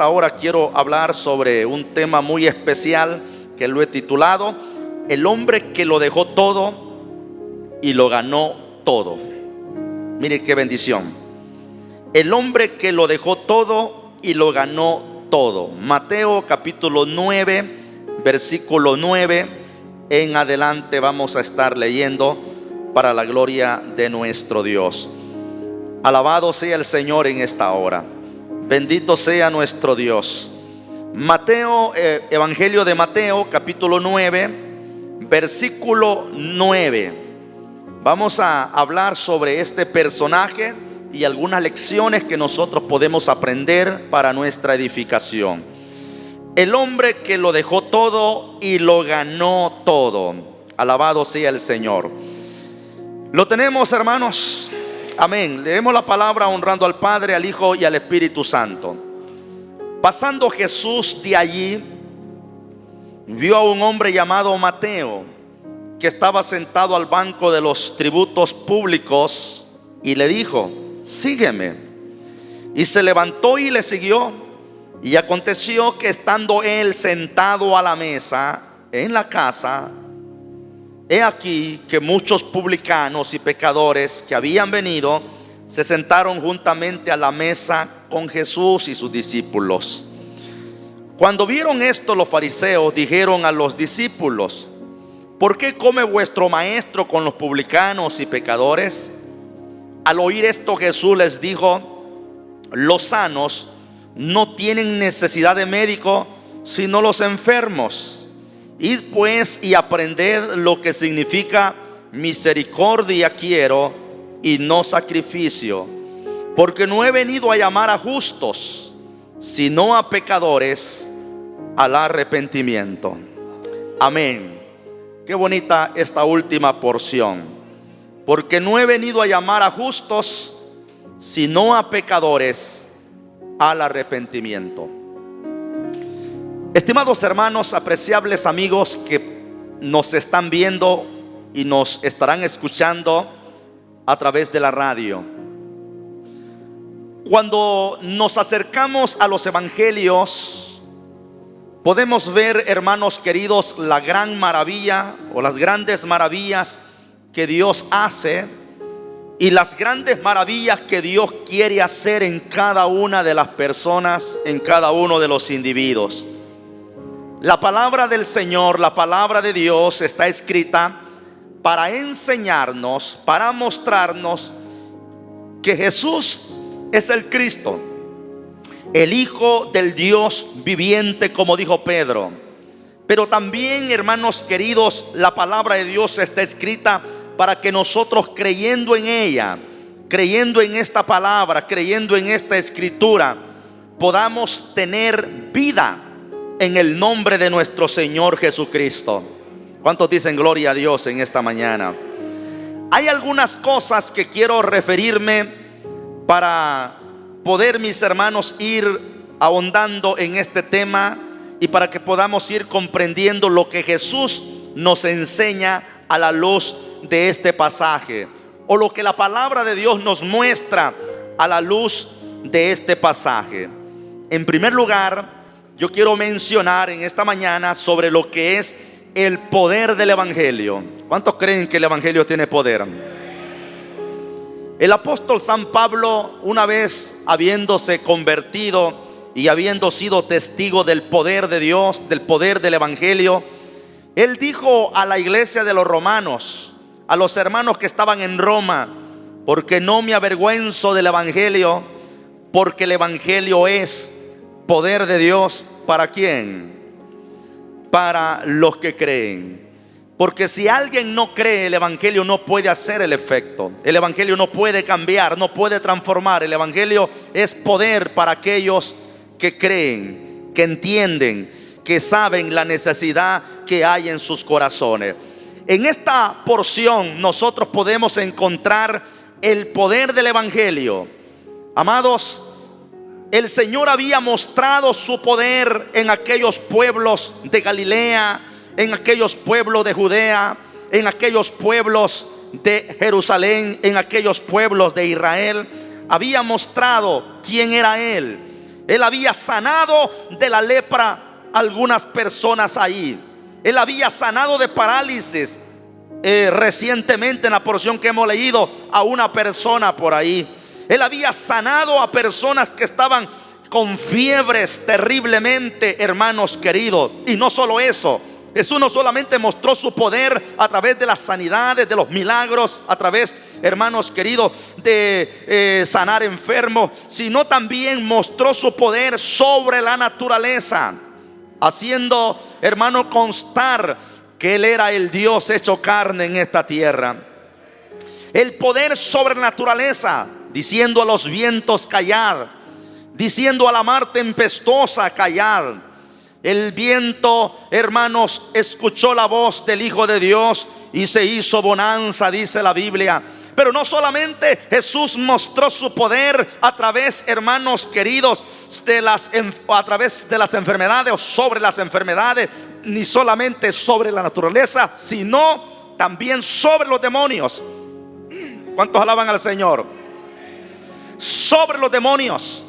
esta hora quiero hablar sobre un tema muy especial que lo he titulado El hombre que lo dejó todo y lo ganó todo. Mire qué bendición. El hombre que lo dejó todo y lo ganó todo. Mateo capítulo 9, versículo 9 en adelante vamos a estar leyendo para la gloria de nuestro Dios. Alabado sea el Señor en esta hora. Bendito sea nuestro Dios. Mateo, Evangelio de Mateo, capítulo 9, versículo 9. Vamos a hablar sobre este personaje y algunas lecciones que nosotros podemos aprender para nuestra edificación. El hombre que lo dejó todo y lo ganó todo. Alabado sea el Señor. Lo tenemos, hermanos. Amén. Leemos la palabra honrando al Padre, al Hijo y al Espíritu Santo. Pasando Jesús de allí, vio a un hombre llamado Mateo, que estaba sentado al banco de los tributos públicos, y le dijo: sígueme. Y se levantó y le siguió. Y aconteció que estando él sentado a la mesa en la casa, he aquí que muchos publicanos y pecadores que habían venido se sentaron juntamente a la mesa con Jesús y sus discípulos. Cuando vieron esto, los fariseos dijeron a los discípulos: ¿por qué come vuestro maestro con los publicanos y pecadores? Al oír esto, Jesús les dijo: los sanos no tienen necesidad de médico, sino los enfermos. Id pues y aprended lo que significa misericordia quiero y no sacrificio, porque no he venido a llamar a justos, sino a pecadores al arrepentimiento. Amén. Qué bonita esta última porción. Porque no he venido a llamar a justos, sino a pecadores al arrepentimiento. Estimados hermanos, apreciables amigos que nos están viendo y nos estarán escuchando a través de la radio. Cuando nos acercamos a los evangelios, podemos ver, hermanos queridos, la gran maravilla o las grandes maravillas que Dios hace y las grandes maravillas que Dios quiere hacer en cada una de las personas, en cada uno de los individuos. La palabra del Señor, la palabra de Dios está escrita para enseñarnos, para mostrarnos que Jesús es el Cristo, el Hijo del Dios viviente, como dijo Pedro. Pero también, hermanos queridos, la palabra de Dios está escrita para que nosotros, creyendo en ella, creyendo en esta palabra, creyendo en esta escritura, podamos tener vida en el nombre de nuestro Señor Jesucristo. ¿Cuántos dicen gloria a Dios en esta mañana? Hay algunas cosas que quiero referirme para poder, mis hermanos, ir ahondando en este tema y para que podamos ir comprendiendo lo que Jesús nos enseña a la luz de este pasaje, o lo que la palabra de Dios nos muestra a la luz de este pasaje. En primer lugar, yo quiero mencionar en esta mañana sobre lo que es el poder del evangelio. ¿Cuántos creen que el evangelio tiene poder? El apóstol San Pablo, una vez habiéndose convertido y habiendo sido testigo del poder de Dios, del poder del evangelio, él dijo a la iglesia de los romanos, a los hermanos que estaban en Roma: porque no me avergüenzo del evangelio, porque el evangelio es poder de Dios. ¿Para quién? Para los que creen. Porque si alguien no cree, el evangelio no puede hacer el efecto. El evangelio no puede cambiar, no puede transformar. El evangelio es poder para aquellos que creen, que entienden, que saben la necesidad que hay en sus corazones. En esta porción nosotros podemos encontrar el poder del evangelio. Amados, el Señor había mostrado su poder en aquellos pueblos de Galilea, en aquellos pueblos de Judea, en aquellos pueblos de Jerusalén, en aquellos pueblos de Israel. Había mostrado quién era Él. Él había sanado de la lepra a algunas personas ahí. Él había sanado de parálisis recientemente, en la porción que hemos leído, a una persona por ahí. Él había sanado a personas que estaban con fiebres terriblemente, hermanos queridos. Y no solo eso, Jesús no solamente mostró su poder a través de las sanidades, de los milagros, a través, hermanos queridos, de sanar enfermos, sino también mostró su poder sobre la naturaleza, haciendo, hermano, constar que Él era el Dios hecho carne en esta tierra. El poder sobre la naturaleza, diciendo a los vientos callad, diciendo a la mar tempestuosa callad. El viento, hermanos, escuchó la voz del Hijo de Dios y se hizo bonanza, dice la Biblia. Pero no solamente Jesús mostró su poder a través, hermanos queridos, a través de las enfermedades o sobre las enfermedades, ni solamente sobre la naturaleza, sino también sobre los demonios. ¿Cuántos alaban al Señor? Sobre los demonios.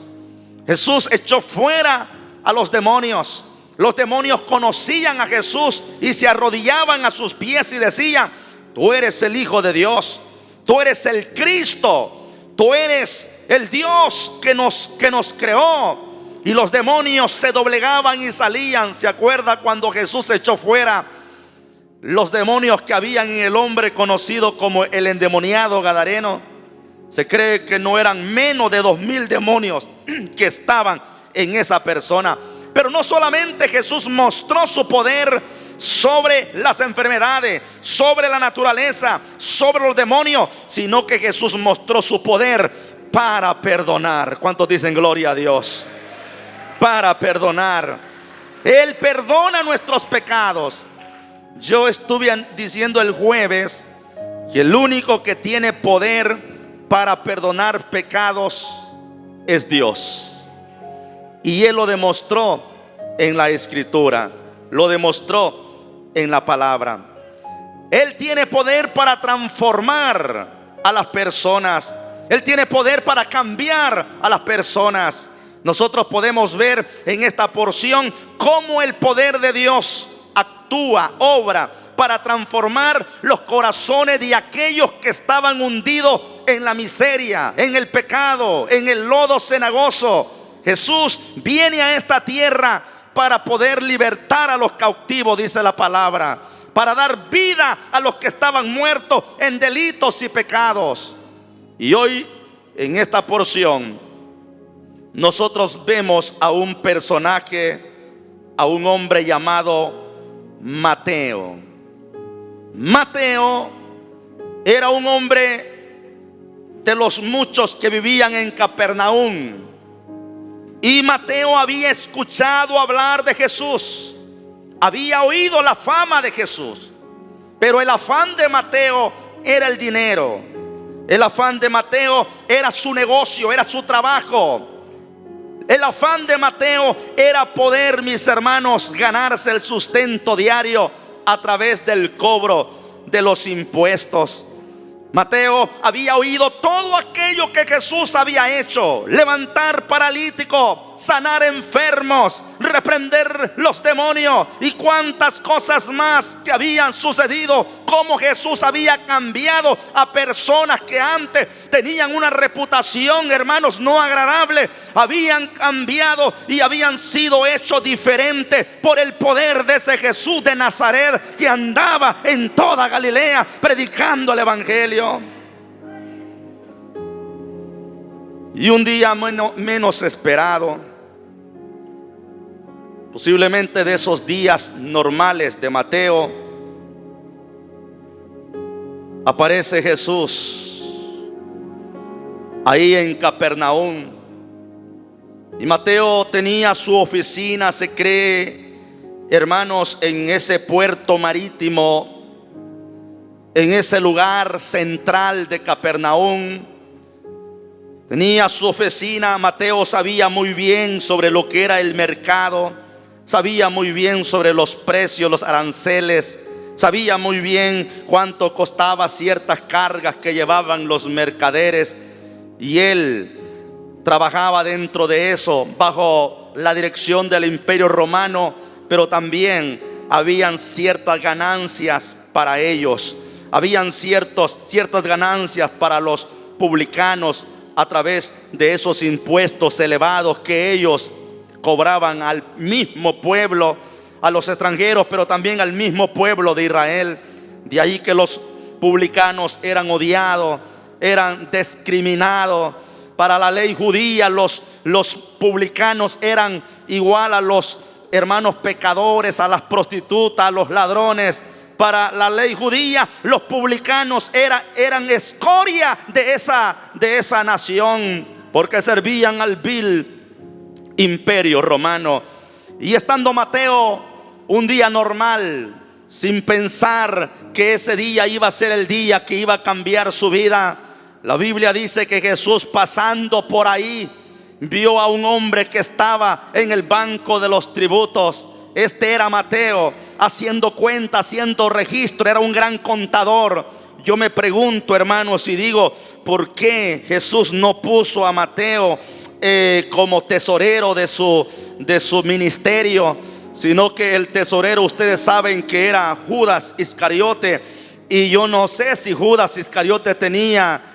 Jesús echó fuera a los demonios. Los demonios conocían a Jesús y se arrodillaban a sus pies y decían: tú eres el Hijo de Dios, tú eres el Cristo, tú eres el Dios que nos creó. Y los demonios se doblegaban y salían. ¿Se acuerda cuando Jesús echó fuera los demonios que habían en el hombre conocido como el endemoniado gadareno? Se cree que no eran menos de 2000 demonios que estaban en esa persona. Pero no solamente Jesús mostró su poder sobre las enfermedades, sobre la naturaleza, sobre los demonios, sino que Jesús mostró su poder para perdonar. ¿Cuántos dicen gloria a Dios? Para perdonar. Él perdona nuestros pecados. Yo estuve diciendo el jueves que el único que tiene poder para perdonar pecados es Dios. Y Él lo demostró en la Escritura, lo demostró en la palabra. Él tiene poder para transformar a las personas. Él tiene poder para cambiar a las personas. Nosotros podemos ver en esta porción cómo el poder de Dios actúa, obra para transformar los corazones de aquellos que estaban hundidos en la miseria, en el pecado, en el lodo cenagoso. Jesús viene a esta tierra para poder libertar a los cautivos, dice la palabra, para dar vida a los que estaban muertos en delitos y pecados. Y hoy, en esta porción, nosotros vemos a un personaje, a un hombre llamado Mateo. Mateo era un hombre de los muchos que vivían en Capernaum. Y Mateo había escuchado hablar de Jesús, había oído la fama de Jesús. Pero el afán de Mateo era el dinero. El afán de Mateo era su negocio, era su trabajo. El afán de Mateo era poder, mis hermanos, ganarse el sustento diario a través del cobro de los impuestos. Mateo había oído todo aquello que Jesús había hecho: levantar paralíticos, sanar enfermos, reprender los demonios y cuantas cosas más que habían sucedido. Cómo Jesús había cambiado a personas que antes tenían una reputación, hermanos, no agradable. Habían cambiado y habían sido hechos diferentes por el poder de ese Jesús de Nazaret que andaba en toda Galilea predicando el evangelio. Y un día menos esperado, posiblemente de esos días normales de Mateo, aparece Jesús ahí en Capernaum. Y Mateo tenía su oficina, se cree, hermanos, en ese puerto marítimo, en ese lugar central de Capernaum. Tenía su oficina. Mateo sabía muy bien sobre lo que era el mercado, sabía muy bien sobre los precios, los aranceles, sabía muy bien cuánto costaba ciertas cargas que llevaban los mercaderes. Y él trabajaba dentro de eso bajo la dirección del Imperio Romano, pero también habían ciertas ganancias para ellos. Habían ciertas ganancias para los publicanos a través de esos impuestos elevados que ellos cobraban al mismo pueblo, a los extranjeros, pero también al mismo pueblo de Israel. De ahí que los publicanos eran odiados, eran discriminados. Para la ley judía, los publicanos eran igual a los hermanos pecadores, a las prostitutas, a los ladrones. Para la ley judía, los publicanos eran escoria de esa nación, porque servían al vil imperio romano. Y estando Mateo un día normal, sin pensar que ese día iba a ser el día que iba a cambiar su vida, la Biblia dice que Jesús, pasando por ahí, vio a un hombre que estaba en el banco de los tributos. Este era Mateo, haciendo cuenta, haciendo registro, era un gran contador. Yo me pregunto, hermanos, y digo, ¿por qué Jesús no puso a Mateo como tesorero de su ministerio? Sino que el tesorero, ustedes saben que era Judas Iscariote. Y yo no sé si Judas Iscariote tenía,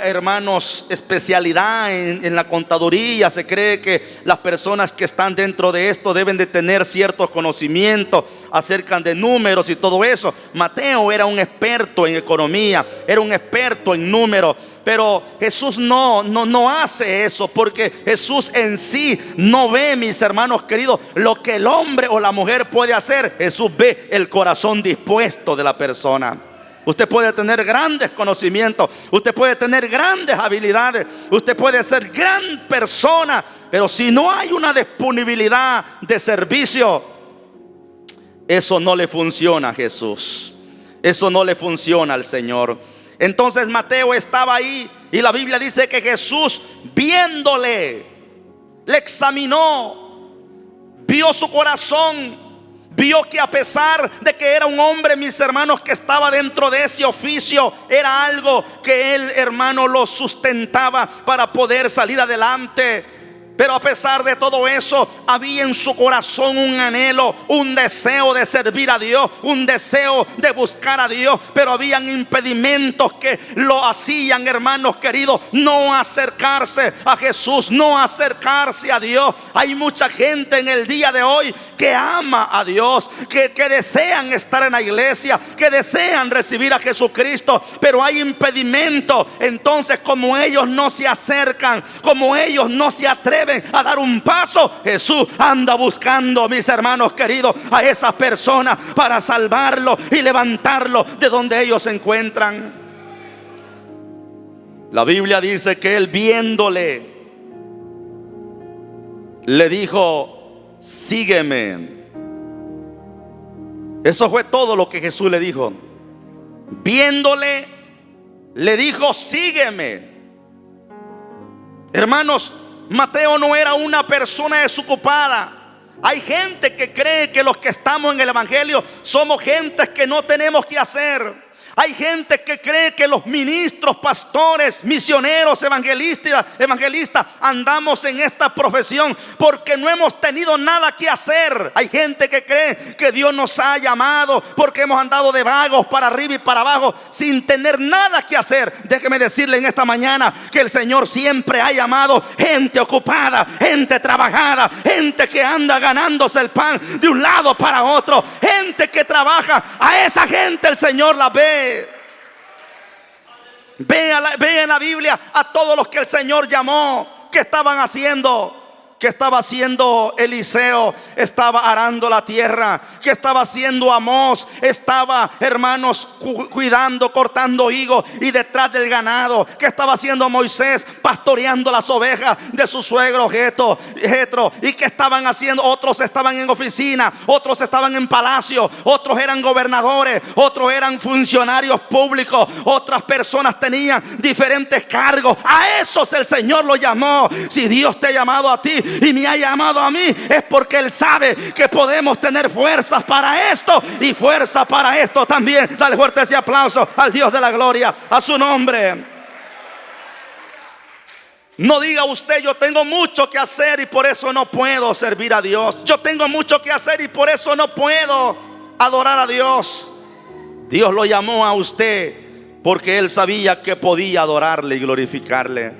hermanos, especialidad en la contaduría. Se cree que las personas que están dentro de esto deben de tener ciertos conocimientos acerca de números y todo eso. Mateo era un experto en economía, era un experto en números. Pero Jesús no hace eso, porque Jesús en sí no ve, mis hermanos queridos, lo que el hombre o la mujer puede hacer. Jesús ve el corazón dispuesto de la persona. Usted puede tener grandes conocimientos, usted puede tener grandes habilidades, usted puede ser gran persona, pero si no hay una disponibilidad de servicio, eso no le funciona a Jesús. Eso no le funciona al Señor. Entonces Mateo estaba ahí y la Biblia dice que Jesús, viéndole, le examinó, vio su corazón. Vio que a pesar de que era un hombre, mis hermanos, que estaba dentro de ese oficio, era algo que él, hermano, lo sustentaba para poder salir adelante. Pero a pesar de todo eso, había en su corazón un anhelo, un deseo de servir a Dios, un deseo de buscar a Dios. Pero habían impedimentos que lo hacían, hermanos queridos, no acercarse a Jesús, no acercarse a Dios. Hay mucha gente en el día de hoy que ama a Dios, que desean estar en la iglesia, que desean recibir a Jesucristo, pero hay impedimentos. Entonces, como ellos no se acercan, como ellos no se atreven a dar un paso, Jesús anda buscando, mis hermanos queridos, a esas personas para salvarlo y levantarlo de donde ellos se encuentran. La Biblia dice que él, viéndole, le dijo: sígueme. Eso fue todo lo que Jesús le dijo. Viéndole, le dijo: sígueme. Hermanos, Mateo no era una persona desocupada. Hay gente que cree que los que estamos en el evangelio somos gentes que no tenemos que hacer. Hay gente que cree que los ministros, pastores, misioneros, evangelistas andamos en esta profesión porque no hemos tenido nada que hacer. Hay gente que cree que Dios nos ha llamado porque hemos andado de vagos para arriba y para abajo sin tener nada que hacer. Déjeme decirle en esta mañana que el Señor siempre ha llamado gente ocupada, gente trabajada, gente que anda ganándose el pan de un lado para otro, gente que trabaja. A esa gente el Señor la ve. Ve en la Biblia a todos los que el Señor llamó. ¿Qué estaban haciendo? ¿Qué estaba haciendo Eliseo? Estaba arando la tierra. ¿Qué estaba haciendo Amós? Estaba, hermanos, cuidando, cortando higos y detrás del ganado. ¿Qué estaba haciendo Moisés? Pastoreando las ovejas de su suegro Jetro. ¿Y qué estaban haciendo? Otros estaban en oficina, otros estaban en palacio, otros eran gobernadores, otros eran funcionarios públicos, otras personas tenían diferentes cargos. A esos el Señor los llamó. Si Dios te ha llamado a ti y me ha llamado a mí, es porque Él sabe que podemos tener fuerzas para esto y fuerza para esto también. Dale fuerte ese aplauso al Dios de la gloria, a su nombre. No diga usted: yo tengo mucho que hacer y por eso no puedo servir a Dios. Yo tengo mucho que hacer y por eso no puedo adorar a Dios. Dios lo llamó a usted porque Él sabía que podía adorarle y glorificarle.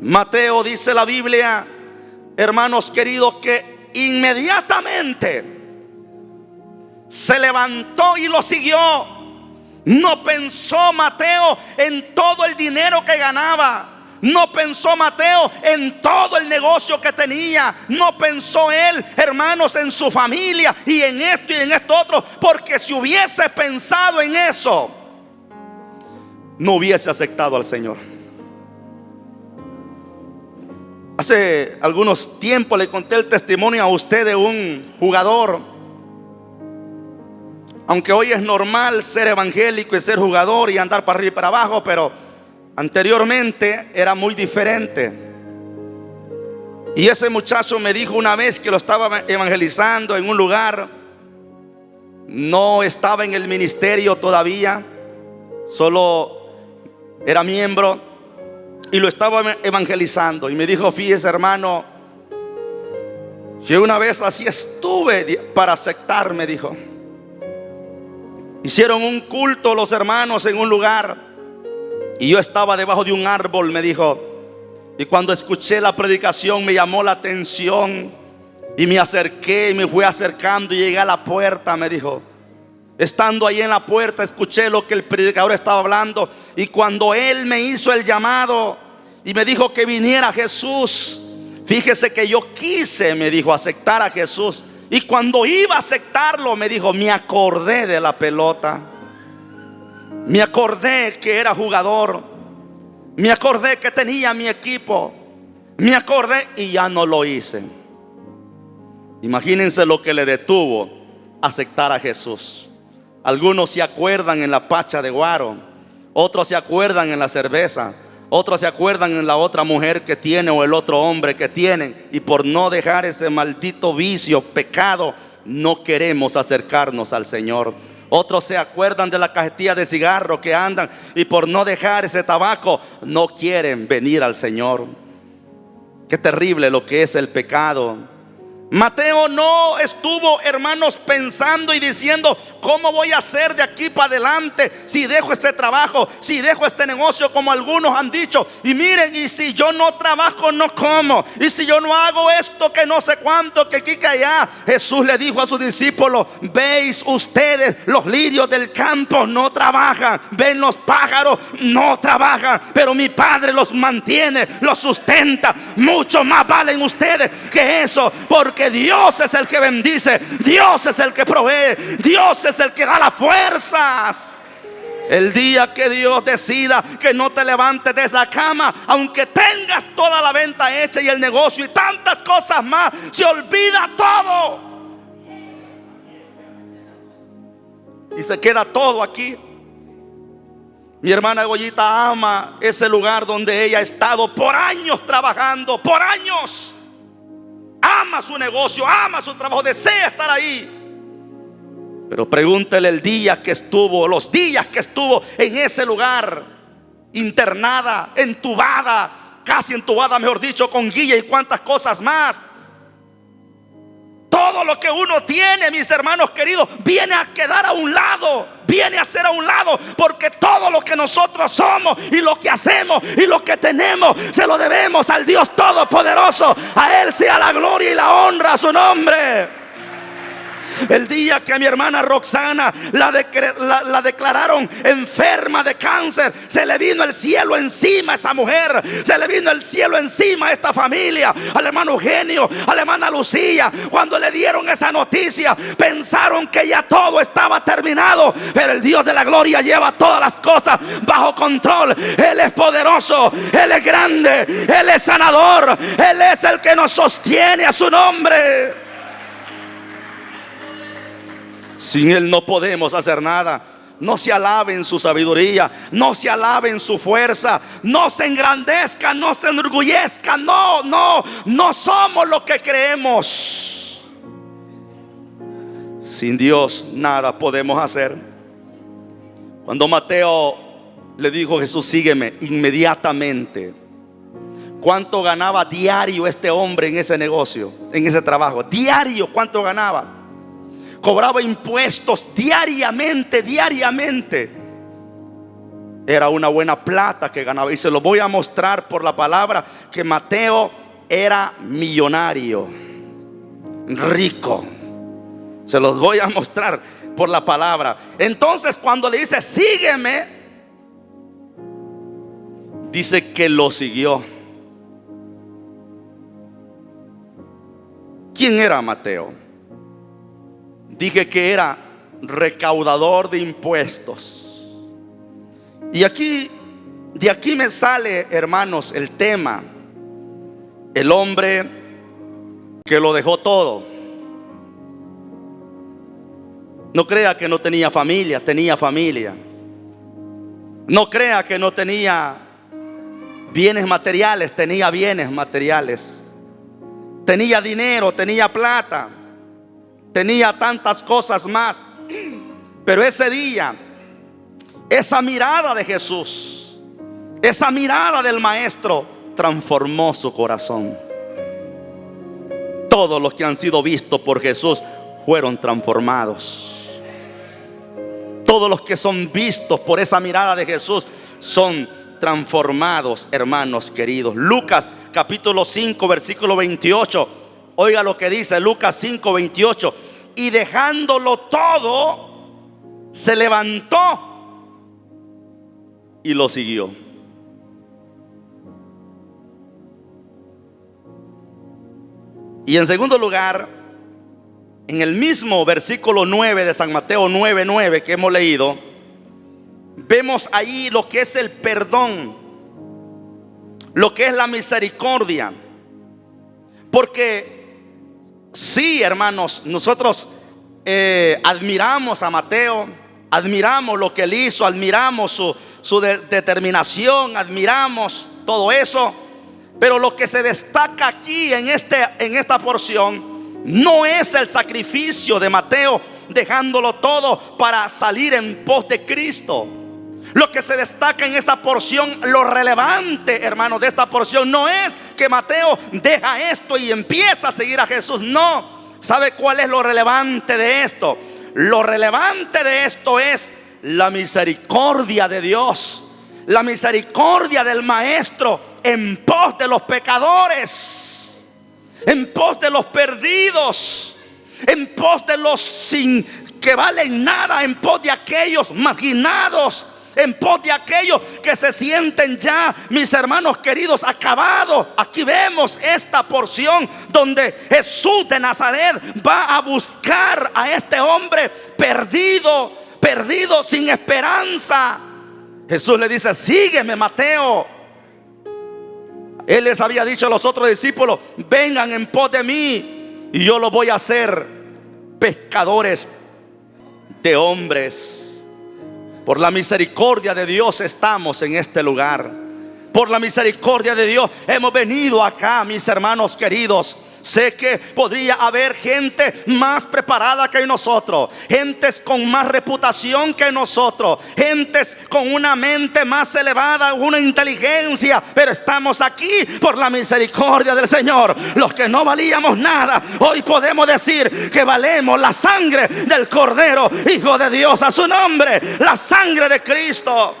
Mateo, dice la Biblia, hermanos queridos, que inmediatamente se levantó y lo siguió. No pensó Mateo en todo el dinero que ganaba. No pensó Mateo en todo el negocio que tenía. No pensó él, hermanos, en su familia y en esto y en esto otro. Porque si hubiese pensado en eso, no hubiese aceptado al Señor. Hace algunos tiempos le conté el testimonio a usted de un jugador. Aunque hoy es normal ser evangélico y ser jugador y andar para arriba y para abajo, pero anteriormente era muy diferente. Y ese muchacho me dijo una vez que lo estaba evangelizando en un lugar. No estaba en el ministerio todavía, solo era miembro, y lo estaba evangelizando. Y me dijo: fíjese, hermano, yo una vez así estuve para aceptar, me dijo. Hicieron un culto los hermanos en un lugar y yo estaba debajo de un árbol, me dijo. Y cuando escuché la predicación me llamó la atención y me acerqué y me fui acercando y llegué a la puerta, me dijo. Estando ahí en la puerta escuché lo que el predicador estaba hablando. Y cuando él me hizo el llamado y me dijo que viniera a Jesús, fíjese que yo quise, me dijo, aceptar a Jesús. Y cuando iba a aceptarlo, me dijo, me acordé de la pelota. Me acordé que era jugador. Me acordé que tenía mi equipo. Me acordé y ya no lo hice. Imagínense lo que le detuvo a aceptar a Jesús. Algunos se acuerdan en la pacha de guaro, otros se acuerdan en la cerveza, otros se acuerdan en la otra mujer que tiene o el otro hombre que tienen. Y por no dejar ese maldito vicio, pecado, no queremos acercarnos al Señor. Otros se acuerdan de la cajetilla de cigarro que andan y por no dejar ese tabaco no quieren venir al Señor. Qué terrible lo que es el pecado. Mateo no estuvo, hermanos, pensando y diciendo: ¿cómo voy a hacer de aquí para adelante si dejo este trabajo, si dejo este negocio, como algunos han dicho? Y miren, y si yo no trabajo, no como. Y si yo no hago esto, que no sé cuánto, que aquí, que allá. Jesús le dijo a sus discípulos: veis ustedes los lirios del campo, no trabajan. Ven los pájaros, no trabajan, pero mi Padre los mantiene, los sustenta. Mucho más valen ustedes que eso, porque Dios es el que bendice, Dios es el que provee, Dios es el que da las fuerzas. El día que Dios decida que no te levantes de esa cama, aunque tengas toda la venta hecha y el negocio y tantas cosas más, se olvida todo y se queda todo aquí. Mi hermana Goyita ama ese lugar donde ella ha estado por años trabajando, por años. Ama su negocio, ama su trabajo, desea estar ahí. Pero pregúntele el día que estuvo, los días que estuvo en ese lugar, internada, entubada, casi entubada, mejor dicho, con guía y cuantas cosas más. Todo lo que uno tiene, mis hermanos queridos, viene a quedar a un lado, viene a ser a un lado, porque todo lo que nosotros somos y lo que hacemos y lo que tenemos se lo debemos al Dios Todopoderoso. A Él sea la gloria y la honra a su nombre. El día que a mi hermana Roxana la declararon enferma de cáncer, se le vino el cielo encima a esa mujer, se le vino el cielo encima a esta familia, al hermano Eugenio, a la hermana Lucía. Cuando le dieron esa noticia, pensaron que ya todo estaba terminado, pero el Dios de la gloria lleva todas las cosas bajo control. Él es poderoso, Él es grande, Él es sanador, Él es el que nos sostiene, a su nombre. Sin Él no podemos hacer nada. No se alabe en su sabiduría, no se alabe en su fuerza, no se engrandezca, no se enorgullezca. No somos lo que creemos. Sin Dios nada podemos hacer. Cuando Mateo le dijo a Jesús: sígueme, inmediatamente ¿Cuánto ganaba diario este hombre en ese negocio, en ese trabajo? Diario, ¿cuánto ganaba? Cobraba impuestos diariamente. Era una buena plata que ganaba. Y se lo voy a mostrar por la palabra que Mateo era millonario, rico. Se los voy a mostrar por la palabra. Entonces, cuando le dice sígueme, dice que lo siguió. ¿Quién era Mateo? Dije que era recaudador de impuestos. Y de aquí me sale, hermanos, el tema. El hombre que lo dejó todo. No crea que no tenía familia, tenía familia. No crea que no tenía bienes materiales, tenía bienes materiales. Tenía dinero, tenía plata, tenía tantas cosas más. Pero ese día, esa mirada de Jesús, esa mirada del Maestro transformó su corazón. Todos los que han sido vistos por Jesús fueron transformados. Todos los que son vistos por esa mirada de Jesús son transformados, hermanos queridos. Lucas capítulo 5 versículo 28. Oiga lo que dice Lucas 5, 28. Y dejándolo todo, se levantó y lo siguió. Y en segundo lugar, en el mismo versículo 9 de San Mateo 9:9 que hemos leído, vemos ahí lo que es el perdón, lo que es la misericordia. Porque sí, hermanos, nosotros admiramos a Mateo, admiramos lo que él hizo, admiramos su determinación, admiramos todo eso. Pero lo que se destaca aquí en esta porción no es el sacrificio de Mateo dejándolo todo para salir en pos de Cristo. Lo que se destaca en esa porción, lo relevante, hermano, de esta porción no es que Mateo deja esto y empieza a seguir a Jesús. No. ¿Sabe cuál es lo relevante de esto? Lo relevante de esto es la misericordia de Dios, la misericordia del Maestro en pos de los pecadores, en pos de los perdidos, en pos de los sin que valen nada, en pos de aquellos marginados, en pos de aquellos que se sienten ya, mis hermanos queridos, acabados. Aquí vemos esta porción donde Jesús de Nazaret va a buscar a este hombre perdido, sin esperanza. Jesús le dice: sígueme, Mateo. Él les había dicho a los otros discípulos: vengan en pos de mí y yo los voy a hacer pescadores de hombres. Por la misericordia de Dios estamos en este lugar. Por la misericordia de Dios hemos venido acá, mis hermanos queridos. Sé que podría haber gente más preparada que nosotros, gentes con más reputación que nosotros, gentes con una mente más elevada, una inteligencia, pero estamos aquí por la misericordia del Señor. Los que no valíamos nada, hoy podemos decir que valemos la sangre del Cordero, Hijo de Dios, a su nombre, la sangre de Cristo.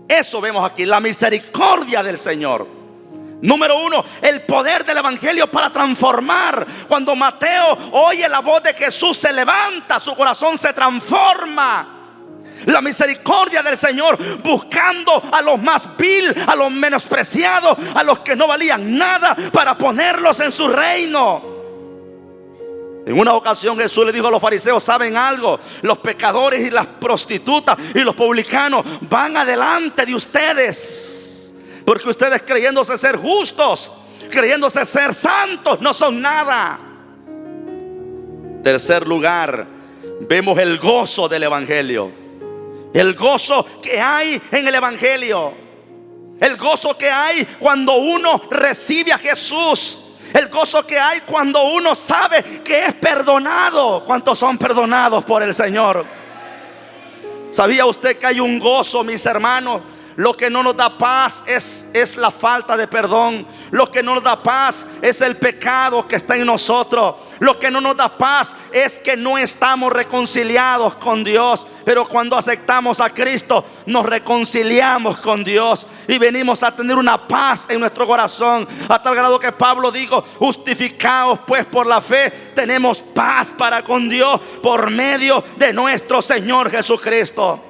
Eso vemos aquí, la misericordia del Señor. Número uno, el poder del evangelio para transformar. Cuando Mateo oye la voz de Jesús, se levanta, su corazón se transforma. La misericordia del Señor, buscando a los más vil, a los menospreciados, a los que no valían nada, para ponerlos en su reino. En una ocasión Jesús le dijo a los fariseos: ¿saben algo? Los pecadores y las prostitutas y los publicanos van adelante de ustedes, porque ustedes, creyéndose ser justos, creyéndose ser santos, no son nada. Tercer lugar, vemos el gozo del evangelio. El gozo que hay en el evangelio. El gozo que hay cuando uno recibe a Jesús. El gozo que hay cuando uno sabe que es perdonado. ¿Cuántos son perdonados por el Señor? ¿Sabía usted que hay un gozo, mis hermanos? Lo que no nos da paz es la falta de perdón. Lo que no nos da paz es el pecado que está en nosotros. Lo que no nos da paz es que no estamos reconciliados con Dios. Pero cuando aceptamos a Cristo, nos reconciliamos con Dios y venimos a tener una paz en nuestro corazón, a tal grado que Pablo dijo: justificados pues por la fe, tenemos paz para con Dios por medio de nuestro Señor Jesucristo.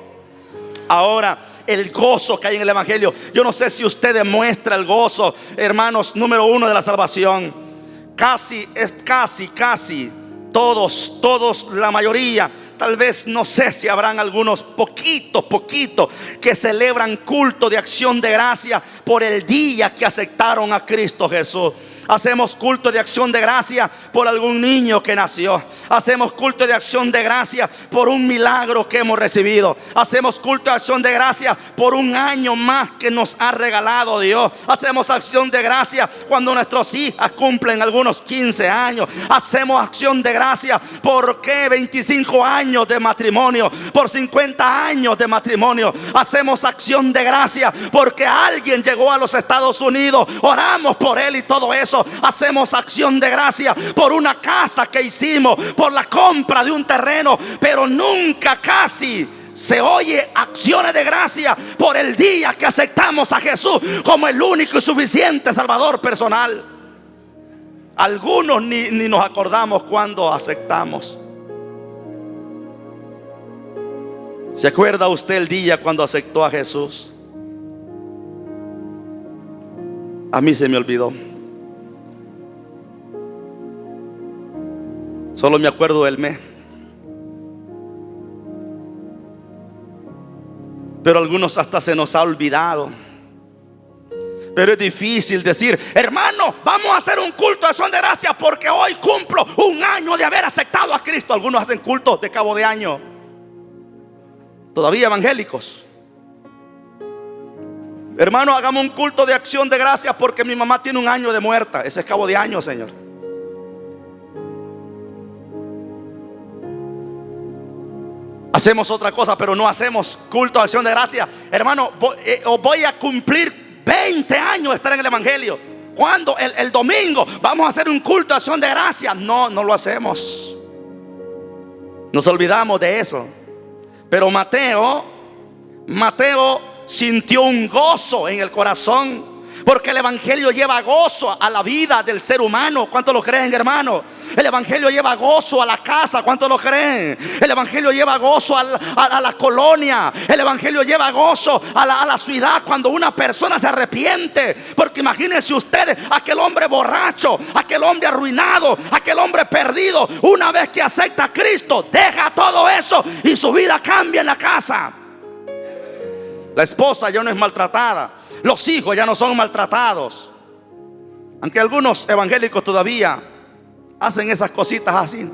Ahora, el gozo que hay en el Evangelio. Yo no sé si usted demuestra el gozo, hermanos, número uno de la salvación. Casi todos, la mayoría, tal vez, no sé si habrán algunos poquitos que celebran culto de acción de gracia por el día que aceptaron a Cristo Jesús. Hacemos culto de acción de gracia por algún niño que nació. Hacemos culto de acción de gracia por un milagro que hemos recibido. Hacemos culto de acción de gracia por un año más que nos ha regalado Dios. Hacemos acción de gracia cuando nuestros hijos cumplen algunos 15 años. Hacemos acción de gracia por 25 años de matrimonio, por 50 años de matrimonio. Hacemos acción de gracia porque alguien llegó a los Estados Unidos. Oramos por él y todo eso. Hacemos acción de gracia por una casa que hicimos, por la compra de un terreno, pero nunca casi se oye acciones de gracia por el día que aceptamos a Jesús como el único y suficiente Salvador personal. Algunos ni nos acordamos cuando aceptamos. ¿Se acuerda usted el día cuando aceptó a Jesús? A mí se me olvidó. Solo me acuerdo del mes. Pero a algunos hasta se nos ha olvidado. Pero es difícil decir: hermano, vamos a hacer un culto de acción de gracia porque hoy cumplo un año de haber aceptado a Cristo. Algunos hacen cultos de cabo de año, todavía evangélicos. Hermano, hagamos un culto de acción de gracia porque mi mamá tiene un año de muerta. Ese es cabo de año, Señor. Hacemos otra cosa, pero no hacemos culto de acción de gracia. Hermano, voy a cumplir 20 años de estar en el Evangelio. ¿Cuándo? El domingo vamos a hacer un culto de acción de gracia. No lo hacemos. Nos olvidamos de eso. Pero Mateo sintió un gozo en el corazón, porque el Evangelio lleva gozo a la vida del ser humano. ¿Cuántos lo creen, hermano? El Evangelio lleva gozo a la casa. ¿Cuántos lo creen? El Evangelio lleva gozo a la colonia. El Evangelio lleva gozo a la ciudad cuando una persona se arrepiente. Porque imagínense ustedes, aquel hombre borracho, aquel hombre arruinado, aquel hombre perdido, una vez que acepta a Cristo, deja todo eso y su vida cambia en la casa. La esposa ya no es maltratada. Los hijos ya no son maltratados. Aunque algunos evangélicos todavía hacen esas cositas así.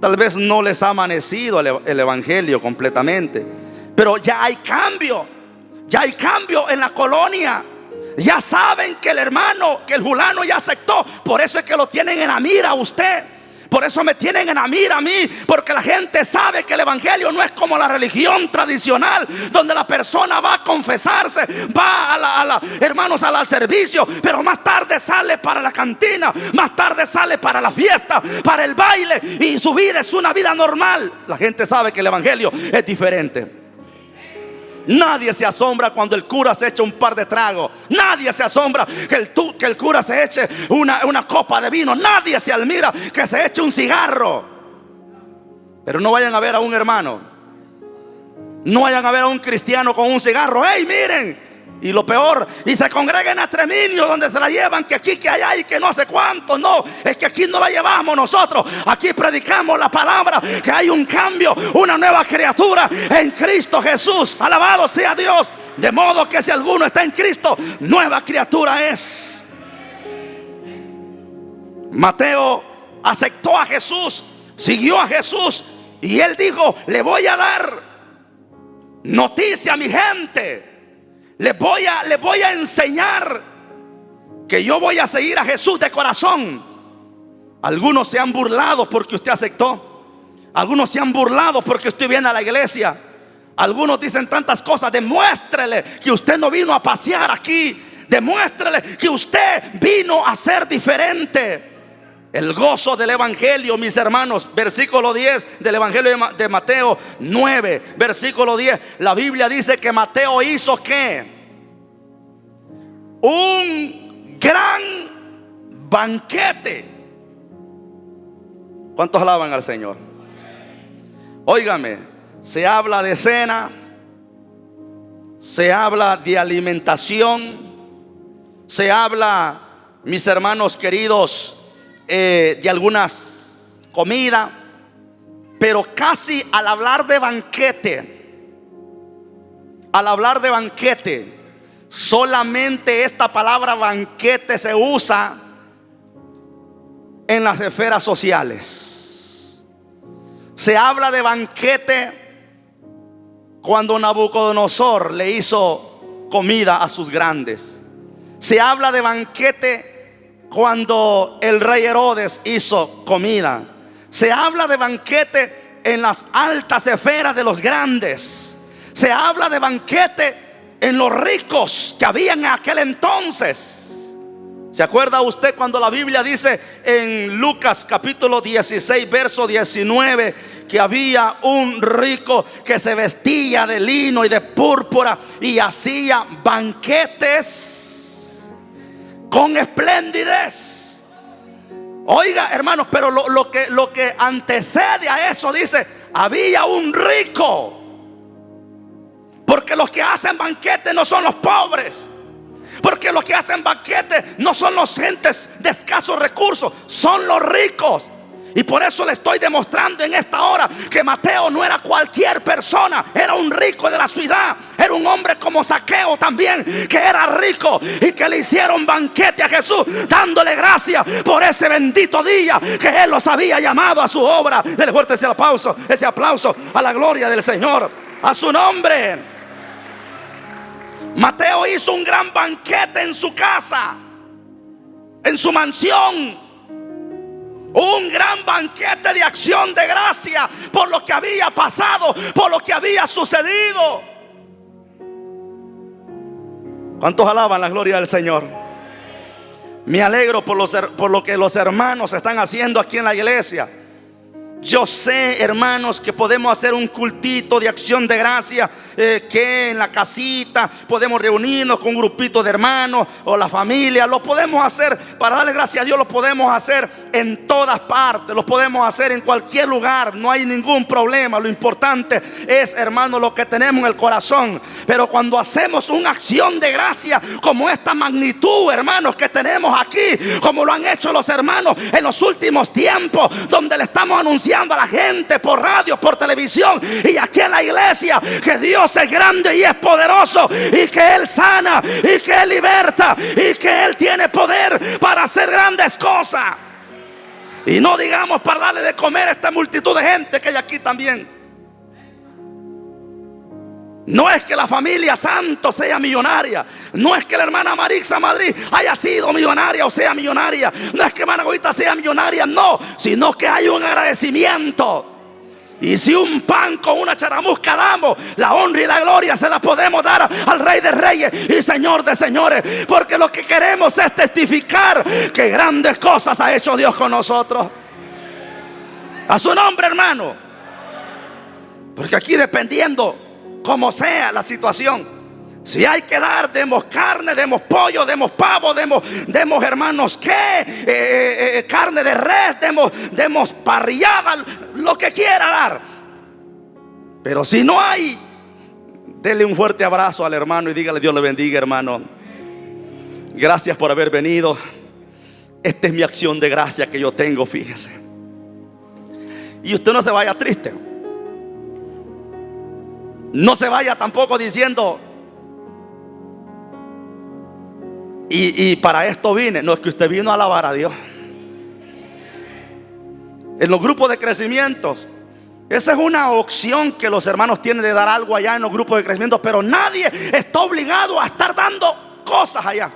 Tal vez no les ha amanecido el evangelio completamente, pero ya hay cambio. Ya hay cambio en la colonia. Ya saben que el hermano, que el fulano ya aceptó. Por eso es que lo tienen en la mira a usted. Por eso me tienen en la mira a mí, porque la gente sabe que el evangelio no es como la religión tradicional, donde la persona va a confesarse, va hermanos, al servicio, pero más tarde sale para la cantina, más tarde sale para la fiesta, para el baile, y su vida es una vida normal. La gente sabe que el evangelio es diferente. Nadie se asombra cuando el cura se echa un par de tragos. Nadie se asombra que el cura se eche una copa de vino. Nadie se admira que se eche un cigarro. Pero no vayan a ver a un hermano, no vayan a ver a un cristiano con un cigarro. ¡Ey, miren! Y lo peor, y se congregan a Treminio, donde se la llevan, que aquí, que allá y que no sé cuánto. No, es que aquí no la llevamos nosotros. Aquí predicamos la palabra, que hay un cambio, una nueva criatura en Cristo Jesús. Alabado sea Dios. De modo que si alguno está en Cristo, nueva criatura es. Mateo aceptó a Jesús, siguió a Jesús, y él dijo: le voy a dar noticia a mi gente. Les voy a enseñar que yo voy a seguir a Jesús de corazón. Algunos se han burlado porque usted aceptó. Algunos se han burlado porque usted viene a la iglesia. Algunos dicen tantas cosas. Demuéstrele que usted no vino a pasear aquí. Demuéstrele que usted vino a ser diferente. El gozo del evangelio, mis hermanos. Versículo 10 del evangelio de Mateo 9, versículo 10. La Biblia dice que Mateo hizo ¿qué? Un gran banquete. ¿Cuántos alaban al Señor? Óigame, se habla de cena, se habla de alimentación, se habla, mis hermanos queridos, de algunas comidas, pero casi al hablar de banquete, solamente esta palabra banquete se usa en las esferas sociales. Se habla de banquete cuando Nabucodonosor le hizo comida a sus grandes. Se habla de banquete cuando el rey Herodes hizo comida. Se habla de banquete en las altas esferas de los grandes. Se habla de banquete en los ricos que había en aquel entonces. ¿Se acuerda usted cuando la Biblia dice en Lucas capítulo 16 verso 19 que había un rico que se vestía de lino y de púrpura y hacía banquetes con esplendidez? Oiga, hermanos, pero lo que antecede a eso dice: había un rico. Porque los que hacen banquetes no son los pobres. Porque los que hacen banquetes no son los gentes de escasos recursos, son los ricos. Y por eso le estoy demostrando en esta hora que Mateo no era cualquier persona, era un rico de la ciudad. Era un hombre como Zaqueo también, que era rico y que le hicieron banquete a Jesús, dándole gracias por ese bendito día que Él los había llamado a su obra. Dele fuerte ese aplauso a la gloria del Señor, a su nombre. Mateo hizo un gran banquete en su casa, en su mansión. Un gran banquete de acción de gracia por lo que había pasado, por lo que había sucedido. ¿Cuántos alaban la gloria del Señor? Me alegro por lo que los hermanos están haciendo aquí en la iglesia. Yo sé, hermanos, que podemos hacer un cultito de acción de gracia, que en la casita podemos reunirnos con un grupito de hermanos o la familia. Lo podemos hacer para darle gracias a Dios. Lo podemos hacer en todas partes, lo podemos hacer en cualquier lugar. No hay ningún problema. Lo importante es, hermanos, lo que tenemos en el corazón. Pero cuando hacemos una acción de gracia como esta magnitud, hermanos, que tenemos aquí, como lo han hecho los hermanos en los últimos tiempos, donde le estamos anunciando a la gente por radio, por televisión y aquí en la iglesia que Dios es grande y es poderoso, y que Él sana y que Él liberta y que Él tiene poder para hacer grandes cosas. Y no digamos para darle de comer a esta multitud de gente que hay aquí también. No es que la familia Santos sea millonaria. No es que la hermana Marixa Madrid haya sido millonaria o sea millonaria. No es que hermana Goita sea millonaria, no. Sino que hay un agradecimiento. Y si un pan con una charamusca damos, la honra y la gloria se la podemos dar al Rey de Reyes y Señor de Señores. Porque lo que queremos es testificar que grandes cosas ha hecho Dios con nosotros. A su nombre, hermano. Porque aquí, dependiendo como sea la situación, si hay que dar, demos carne, demos pollo, demos pavo, demos hermanos, ¿qué? Carne de res, demos parrillada, lo que quiera dar. Pero si no hay, dele un fuerte abrazo al hermano y dígale: Dios le bendiga, hermano. Gracias por haber venido. Esta es mi acción de gracia que yo tengo, fíjese. Y usted no se vaya triste. No se vaya tampoco diciendo: y para esto vine. No, es que usted vino a alabar a Dios. En los grupos de crecimiento, esa es una opción que los hermanos tienen de dar algo allá en los grupos de crecimiento. Pero nadie está obligado a estar dando cosas allá.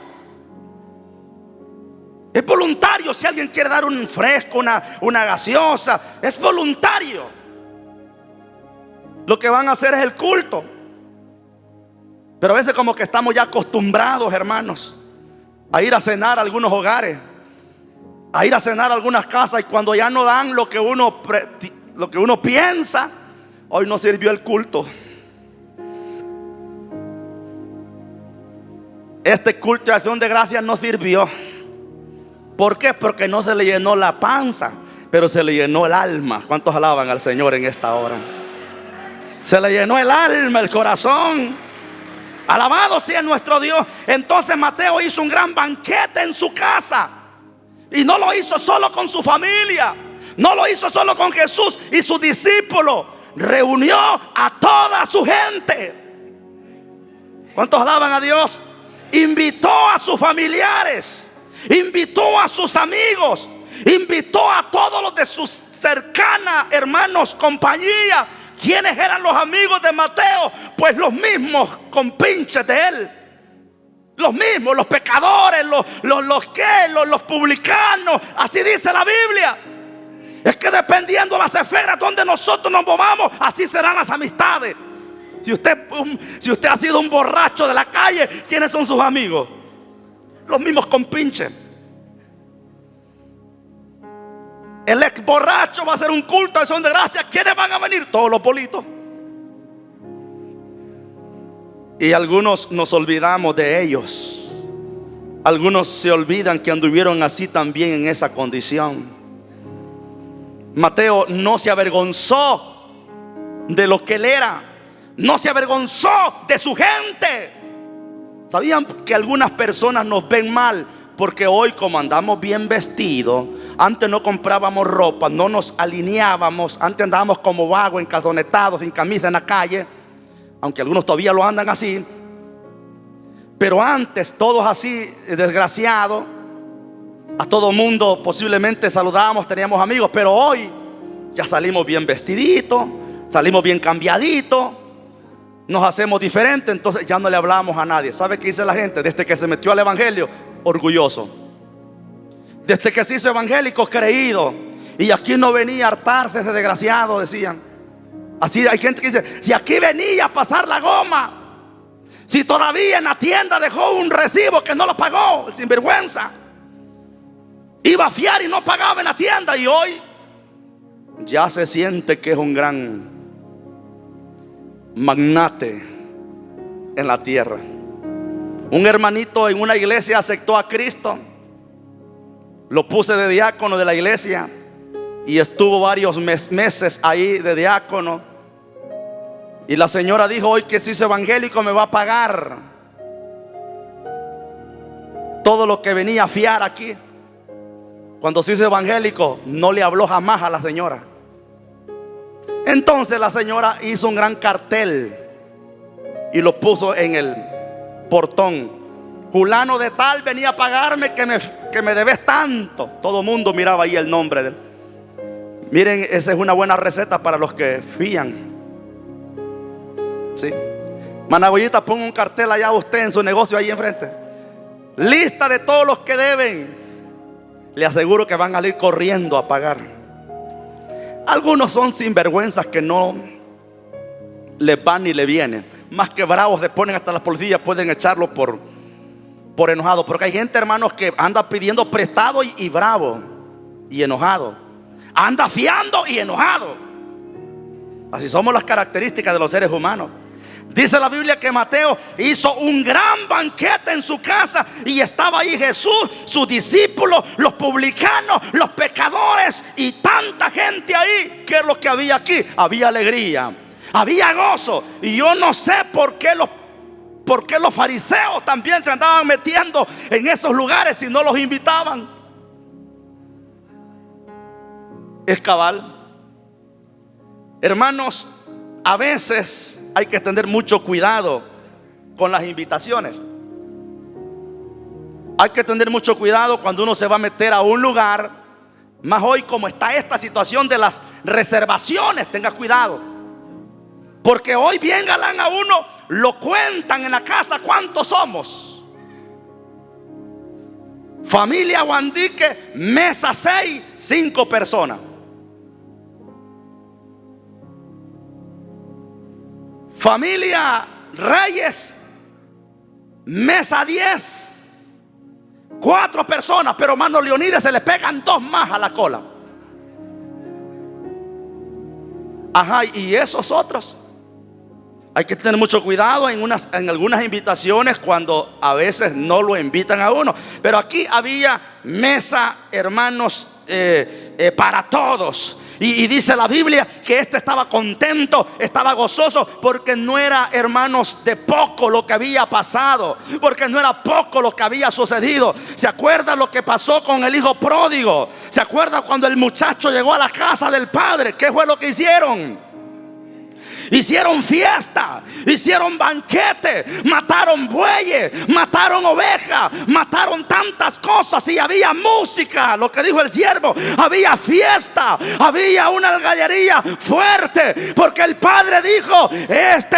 Es voluntario. Si alguien quiere dar un fresco, una gaseosa, es voluntario. Lo que van a hacer es el culto. Pero a veces como que estamos ya acostumbrados, hermanos, a ir a cenar a algunos hogares, a ir a cenar a algunas casas, y cuando ya no dan lo que uno piensa, hoy no sirvió el culto. Este culto de acción de gracias no sirvió. ¿Por qué? Porque no se le llenó la panza, pero se le llenó el alma. ¿Cuántos alaban al Señor en esta hora? Se le llenó el alma, el corazón. Alabado sea nuestro Dios. Entonces Mateo hizo un gran banquete en su casa. Y no lo hizo solo con su familia, no lo hizo solo con Jesús y sus discípulos. Reunió a toda su gente. ¿Cuántos alaban a Dios? Invitó a sus familiares, invitó a sus amigos, invitó a todos los de sus cercanas, hermanos, compañía. ¿Quiénes eran los amigos de Mateo? Pues los mismos compinches de él. Los mismos, los pecadores, los publicanos. Así dice la Biblia. Es que dependiendo de las esferas donde nosotros nos movamos, así serán las amistades. Si usted ha sido un borracho de la calle, ¿quiénes son sus amigos? Los mismos compinches. El ex borracho va a hacer un culto de acción de gracias. ¿Quiénes van a venir? Todos los bolitos. Y algunos nos olvidamos de ellos. Algunos se olvidan que anduvieron así también en esa condición. Mateo no se avergonzó de lo que él era. No se avergonzó de su gente. ¿Sabían que algunas personas nos ven mal? Porque hoy, como andamos bien vestidos, antes no comprábamos ropa, no nos alineábamos, antes andábamos como vagos, encalzonetados, sin camisa en la calle, aunque algunos todavía lo andan así. Pero antes todos así, desgraciados, a todo mundo posiblemente saludábamos, teníamos amigos. Pero hoy ya salimos bien vestiditos, salimos bien cambiaditos, nos hacemos diferentes. Entonces ya no le hablamos a nadie. ¿Sabe qué dice la gente? Desde que se metió al evangelio, orgulloso. Desde que se hizo evangélico, creído. Y aquí no venía a hartarse ese desgraciado, decían. Así hay gente que dice: si aquí venía a pasar la goma, si todavía en la tienda dejó un recibo que no lo pagó, el sinvergüenza. Iba a fiar y no pagaba en la tienda. Y hoy ya se siente que es un gran magnate en la tierra. Un hermanito en una iglesia aceptó a Cristo. Lo puse de diácono de la iglesia y estuvo varios meses ahí de diácono. Y la señora dijo: hoy que se hizo evangélico me va a pagar todo lo que venía a fiar aquí. Cuando se hizo evangélico no le habló jamás a la señora. Entonces la señora hizo un gran cartel y lo puso en el portón: fulano de tal venía a pagarme, que me debes tanto. Todo el mundo miraba ahí el nombre de él. Miren, esa es una buena receta para los que fían. ¿Sí? Managoyita, ponga un cartel allá usted en su negocio ahí enfrente: lista de todos los que deben. Le aseguro que van a ir corriendo a pagar. Algunos son sinvergüenzas que no le van ni le vienen. Más que bravos, se ponen hasta las policías, pueden echarlo por enojado. Porque hay gente, hermanos, que anda pidiendo prestado y bravo y enojado. Anda fiando y enojado. Así somos las características de los seres humanos. Dice la Biblia que Mateo hizo un gran banquete en su casa y estaba ahí Jesús, sus discípulos, los publicanos, los pecadores y tanta gente ahí. ¿Qué es lo que había aquí? Había alegría, había gozo. Y yo no sé por qué los fariseos también se andaban metiendo en esos lugares si no los invitaban. Es cabal. Hermanos, a veces hay que tener mucho cuidado con las invitaciones. Hay que tener mucho cuidado cuando uno se va a meter a un lugar. Más hoy como está esta situación de las reservaciones, tenga cuidado. Porque hoy bien galán a uno lo cuentan en la casa cuántos somos. Familia Guandique, mesa 6, 5 personas. Familia Reyes, mesa 10, 4 personas, pero hermano Leonidas se le pegan 2 más a la cola. Ajá, y esos otros, hay que tener mucho cuidado en algunas invitaciones cuando a veces no lo invitan a uno. Pero aquí había mesa, hermanos, para todos. Y dice la Biblia que estaba contento, estaba gozoso, porque no era, hermanos, de poco lo que había pasado, porque no era poco lo que había sucedido. ¿Se acuerda lo que pasó con el hijo pródigo? ¿Se acuerda cuando el muchacho llegó a la casa del padre? ¿Qué fue lo que hicieron? Hicieron fiesta, hicieron banquete, mataron bueyes, mataron ovejas, mataron tantas cosas, y había música, lo que dijo el siervo, había fiesta, había una algarabía fuerte, porque el padre dijo: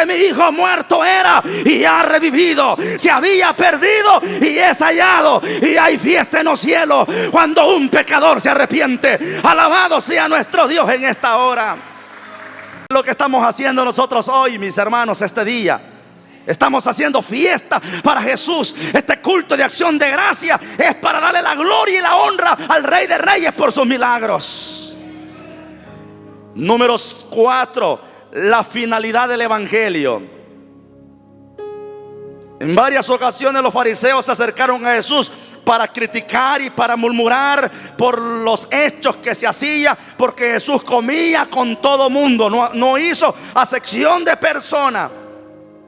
mi hijo muerto era y ha revivido, se había perdido y es hallado, y hay fiesta en los cielos cuando un pecador se arrepiente. Alabado sea nuestro Dios en esta hora. Lo que estamos haciendo nosotros hoy, mis hermanos, este día, estamos haciendo fiesta para Jesús. Este culto de acción de gracia es para darle la gloria y la honra al Rey de Reyes por sus milagros. Números 4, la finalidad del evangelio. En varias ocasiones los fariseos se acercaron a Jesús para criticar y para murmurar por los hechos que se hacía, porque Jesús comía con todo mundo, no hizo acepción de persona,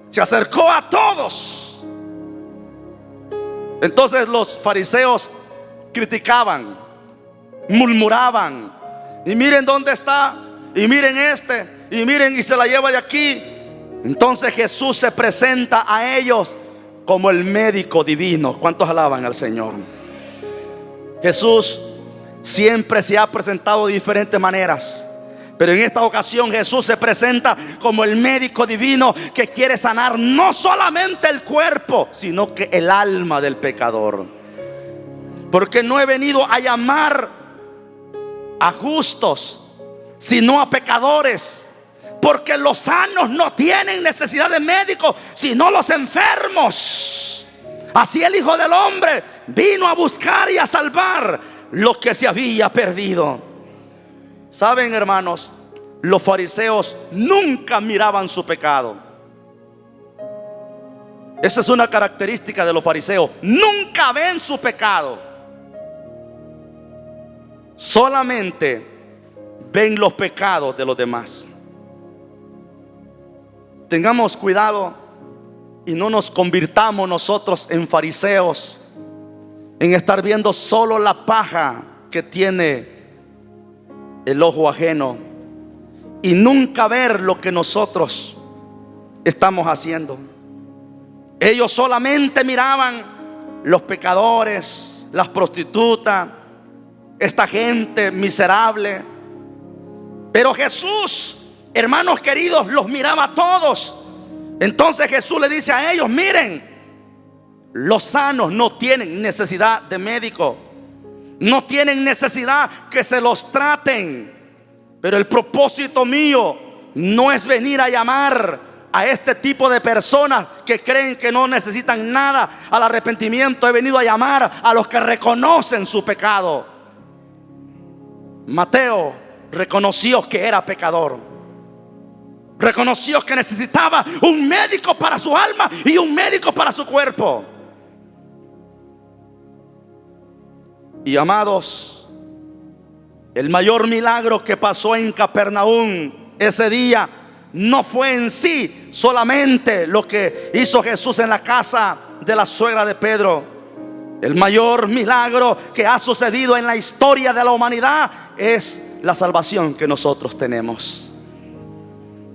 se acercó a todos. Entonces los fariseos criticaban, murmuraban, y miren dónde está, y miren y miren, y se la lleva de aquí. Entonces Jesús se presenta a ellos como el médico divino. ¿Cuántos alaban al Señor? Jesús siempre se ha presentado de diferentes maneras, pero en esta ocasión Jesús se presenta como el médico divino que quiere sanar no solamente el cuerpo, sino que el alma del pecador. Porque no he venido a llamar a justos, sino a pecadores. Porque los sanos no tienen necesidad de médicos, sino los enfermos. Así el Hijo del Hombre vino a buscar y a salvar lo que se había perdido. Saben, hermanos, los fariseos nunca miraban su pecado. Esa es una característica de los fariseos: nunca ven su pecado, solamente ven los pecados de los demás. Tengamos cuidado y no nos convirtamos nosotros en fariseos, en estar viendo solo la paja que tiene el ojo ajeno y nunca ver lo que nosotros estamos haciendo. Ellos solamente miraban los pecadores, las prostitutas, esta gente miserable. Pero Jesús, hermanos queridos, los miraba a todos. Entonces Jesús le dice a ellos: miren, los sanos no tienen necesidad de médico, no tienen necesidad que se los traten. Pero el propósito mío no es venir a llamar a este tipo de personas que creen que no necesitan nada al arrepentimiento. He venido a llamar a los que reconocen su pecado. Mateo reconoció que era pecador, reconoció que necesitaba un médico para su alma y un médico para su cuerpo. Y amados, el mayor milagro que pasó en Capernaum ese día no fue en sí solamente lo que hizo Jesús en la casa de la suegra de Pedro. El mayor milagro que ha sucedido en la historia de la humanidad es la salvación que nosotros tenemos.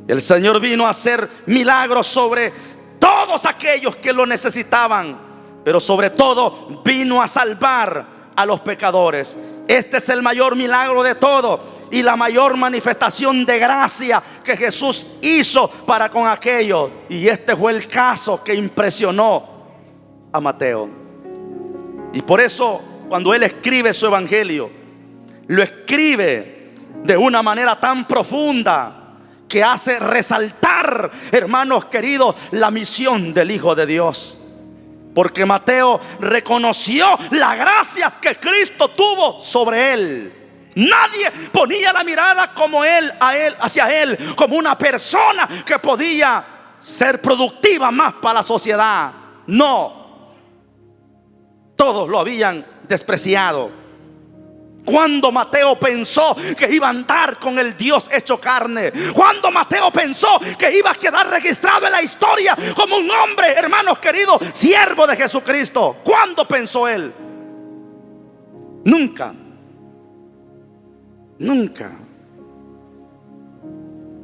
El Señor vino a hacer milagros sobre todos aquellos que lo necesitaban, pero sobre todo vino a salvar a los pecadores. Este es el mayor milagro de todo y la mayor manifestación de gracia que Jesús hizo para con aquellos. Y este fue el caso que impresionó a Mateo. Y por eso cuando él escribe su evangelio, lo escribe de una manera tan profunda que hace resaltar, hermanos queridos, la misión del Hijo de Dios. Porque Mateo reconoció la gracia que Cristo tuvo sobre él. Nadie ponía la mirada como él, hacia él, como una persona que podía ser productiva más para la sociedad. No, todos lo habían despreciado. Cuando Mateo pensó que iba a andar con el Dios hecho carne, cuando Mateo pensó que iba a quedar registrado en la historia como un hombre, hermanos queridos, siervo de Jesucristo, ¿cuándo pensó él? Nunca.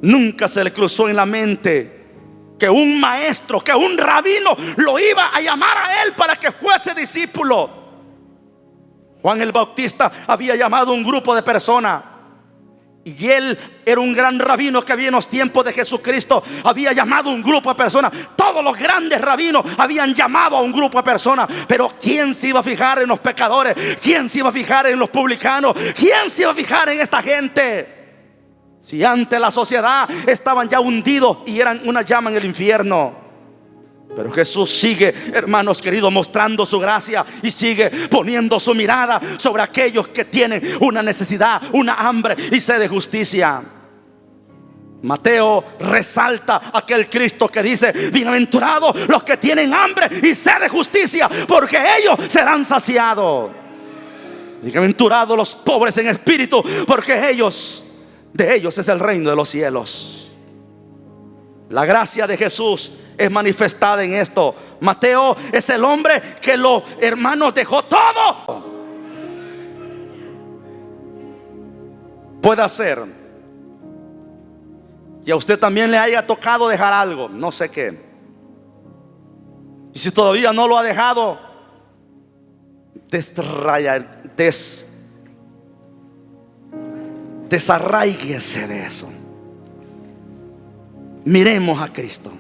Nunca se le cruzó en la mente que un maestro, que un rabino lo iba a llamar a él para que fuese discípulo. Juan el Bautista había llamado a un grupo de personas, y él era un gran rabino que había en los tiempos de Jesucristo. Había llamado a un grupo de personas. Todos los grandes rabinos habían llamado a un grupo de personas. Pero ¿quién se iba a fijar en los pecadores? ¿Quién se iba a fijar en los publicanos? ¿Quién se iba a fijar en esta gente? Si ante la sociedad estaban ya hundidos y eran una llama en el infierno. Pero Jesús sigue, hermanos queridos, mostrando su gracia y sigue poniendo su mirada sobre aquellos que tienen una necesidad, una hambre y sed de justicia. Mateo resalta aquel Cristo que dice: bienaventurados los que tienen hambre y sed de justicia, porque ellos serán saciados. Bienaventurados los pobres en espíritu, porque de ellos es el reino de los cielos. La gracia de Jesús es manifestada en esto. Mateo es el hombre que los hermanos dejó todo. Puede ser que a usted también le haya tocado dejar algo, no sé qué. Y si todavía no lo ha dejado, desarráiguese de eso. Miremos a Cristo.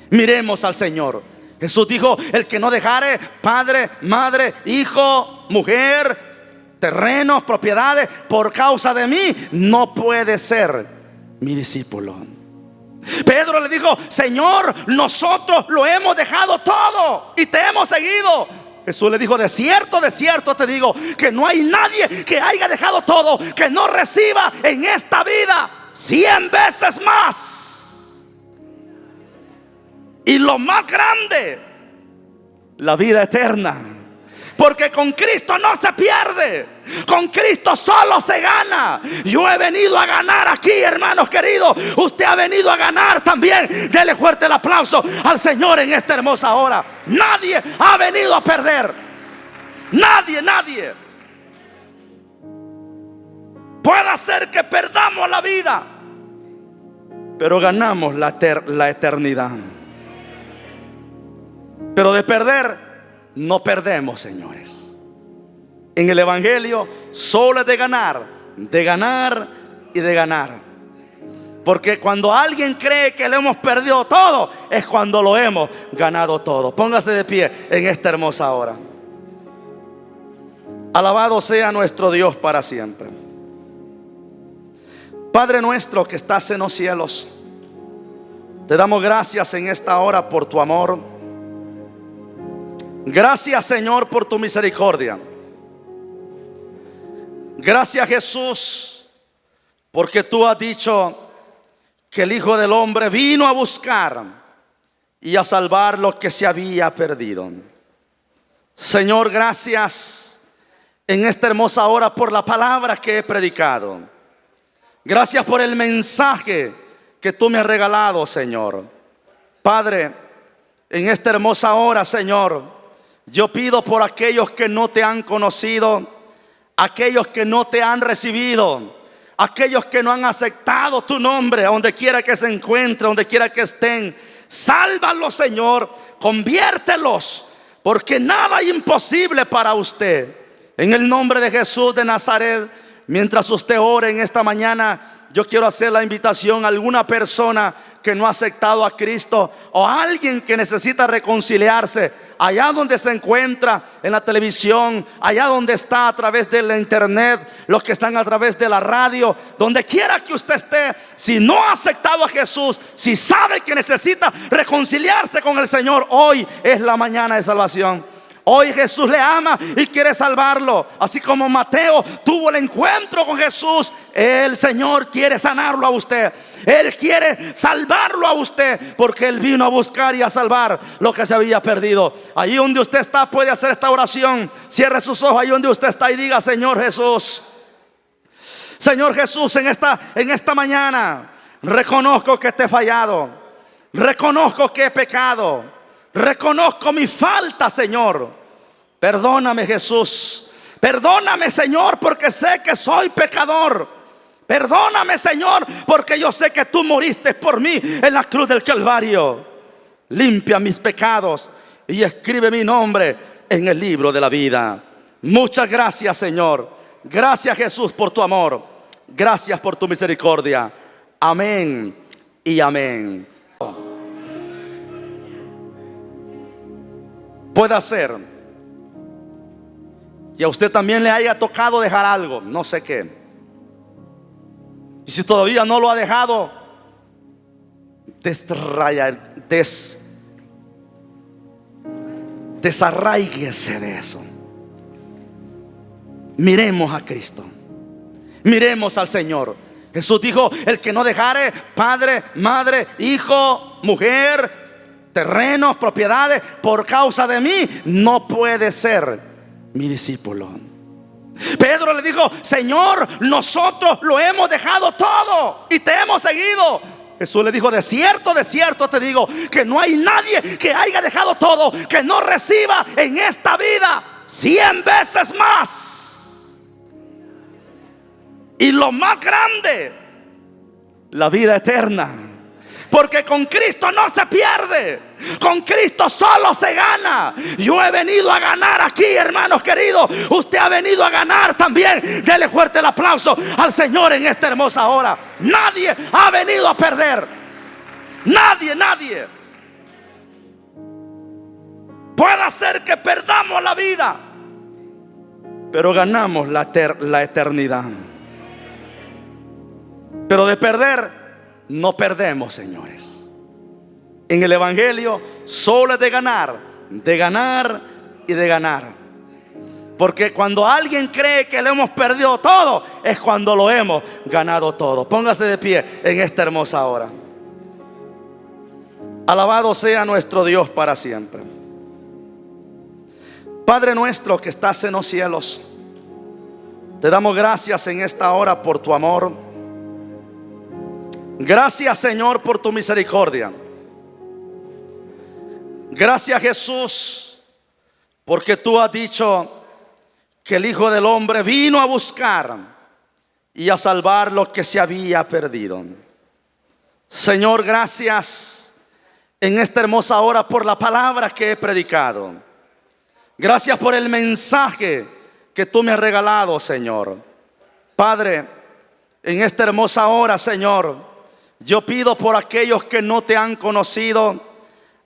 Miremos al Señor. Jesús dijo: el que no dejare padre, madre, hijo, mujer, terrenos, propiedades, por causa de mí, no puede ser mi discípulo. Pedro le dijo: Señor, nosotros lo hemos dejado todo y te hemos seguido. Jesús le dijo: de cierto te digo, que no hay nadie que haya dejado todo que no reciba en esta vida 100 veces más. Y lo más grande, la vida eterna. Porque con Cristo no se pierde, con Cristo solo se gana. Yo he venido a ganar aquí, hermanos queridos. Usted ha venido a ganar también. Dele fuerte el aplauso al Señor en esta hermosa hora. Nadie ha venido a perder. Nadie. Puede ser que perdamos la vida, pero ganamos la eternidad. Pero de perder, no perdemos, señores. En el Evangelio solo es de ganar y de ganar. Porque cuando alguien cree que lo hemos perdido todo, es cuando lo hemos ganado todo. Póngase de pie en esta hermosa hora. Alabado sea nuestro Dios para siempre. Padre nuestro que estás en los cielos, te damos gracias en esta hora por tu amor. Gracias, Señor, por tu misericordia. Gracias, Jesús, porque tú has dicho que el Hijo del Hombre vino a buscar y a salvar lo que se había perdido. Señor, gracias en esta hermosa hora por la palabra que he predicado. Gracias por el mensaje que tú me has regalado, Señor. Padre, en esta hermosa hora, Señor, yo pido por aquellos que no te han conocido, aquellos que no te han recibido, aquellos que no han aceptado tu nombre, a donde quiera que se encuentren, donde quiera que estén. Sálvalos, Señor, conviértelos, porque nada es imposible para usted. En el nombre de Jesús de Nazaret, mientras usted ore en esta mañana, yo quiero hacer la invitación a alguna persona que no ha aceptado a Cristo, o a alguien que necesita reconciliarse, allá donde se encuentra en la televisión, allá donde está a través de la internet, los que están a través de la radio, donde quiera que usted esté, si no ha aceptado a Jesús, si sabe que necesita reconciliarse con el Señor, hoy es la mañana de salvación. Hoy Jesús le ama y quiere salvarlo. Así como Mateo tuvo el encuentro con Jesús, el Señor quiere sanarlo a usted. Él quiere salvarlo a usted, porque Él vino a buscar y a salvar lo que se había perdido. Allí donde usted está puede hacer esta oración. Cierre sus ojos ahí donde usted está y diga: Señor Jesús, Señor Jesús, en esta mañana reconozco que te he fallado, reconozco que he pecado, reconozco mi falta, Señor. Perdóname, Jesús. Perdóname, Señor, porque sé que soy pecador. Perdóname, Señor, porque yo sé que tú moriste por mí en la cruz del Calvario. Limpia mis pecados y escribe mi nombre en el libro de la vida. Muchas gracias, Señor. Gracias, Jesús, por tu amor. Gracias por tu misericordia. Amén y amén. Puede ser y a usted también le haya tocado dejar algo, no sé qué. Y si todavía no lo ha dejado, desarráiguese de eso. Miremos a Cristo, miremos al Señor. Jesús dijo: el que no dejare padre, madre, hijo, mujer, terrenos, propiedades, por causa de mí, no puede ser mi discípulo. Pedro le dijo: Señor, nosotros lo hemos dejado todo y te hemos seguido. Jesús le dijo: de cierto te digo, que no hay nadie que haya dejado todo que no reciba en esta vida 100 veces más. Y lo más grande, la vida eterna. Porque con Cristo no se pierde, con Cristo solo se gana. Yo he venido a ganar aquí, hermanos queridos. Usted ha venido a ganar también. Dele fuerte el aplauso al Señor en esta hermosa hora. Nadie ha venido a perder. Nadie. Puede ser que perdamos la vida, pero ganamos la eternidad. Pero de perder no perdemos, señores. En el Evangelio solo es de ganar y de ganar. Porque cuando alguien cree que lo hemos perdido todo, es cuando lo hemos ganado todo. Póngase de pie en esta hermosa hora. Alabado sea nuestro Dios para siempre. Padre nuestro que estás en los cielos, te damos gracias en esta hora por tu amor. Gracias, Señor, por tu misericordia. Gracias, Jesús, porque tú has dicho que el Hijo del Hombre vino a buscar y a salvar lo que se había perdido. Señor, gracias en esta hermosa hora por la palabra que he predicado. Gracias por el mensaje que tú me has regalado, Señor. Padre, en esta hermosa hora, Señor, yo pido por aquellos que no te han conocido,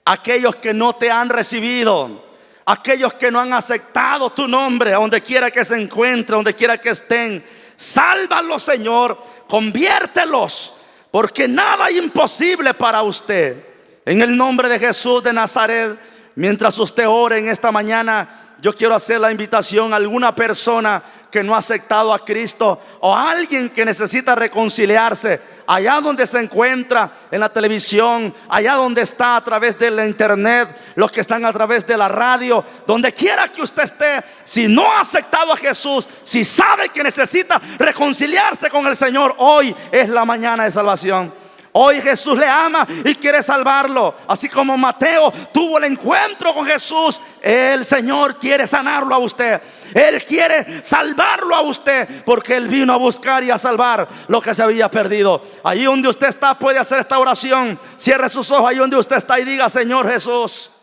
aquellos que no te han recibido, aquellos que no han aceptado tu nombre, a donde quiera que se encuentren, donde quiera que estén. Sálvalos, Señor, conviértelos, porque nada es imposible para usted. En el nombre de Jesús de Nazaret, mientras usted ore en esta mañana, yo quiero hacer la invitación a alguna persona que no ha aceptado a Cristo, o a alguien que necesita reconciliarse, allá donde se encuentra en la televisión, allá donde está a través de la internet, los que están a través de la radio, donde quiera que usted esté. Si no ha aceptado a Jesús, si sabe que necesita reconciliarse con el Señor, hoy es la mañana de salvación. Hoy Jesús le ama y quiere salvarlo. Así como Mateo tuvo el encuentro con Jesús, el Señor quiere sanarlo a usted. Él quiere salvarlo a usted, porque Él vino a buscar y a salvar lo que se había perdido. Allí donde usted está puede hacer esta oración. Cierre sus ojos ahí donde usted está y diga: Señor Jesús,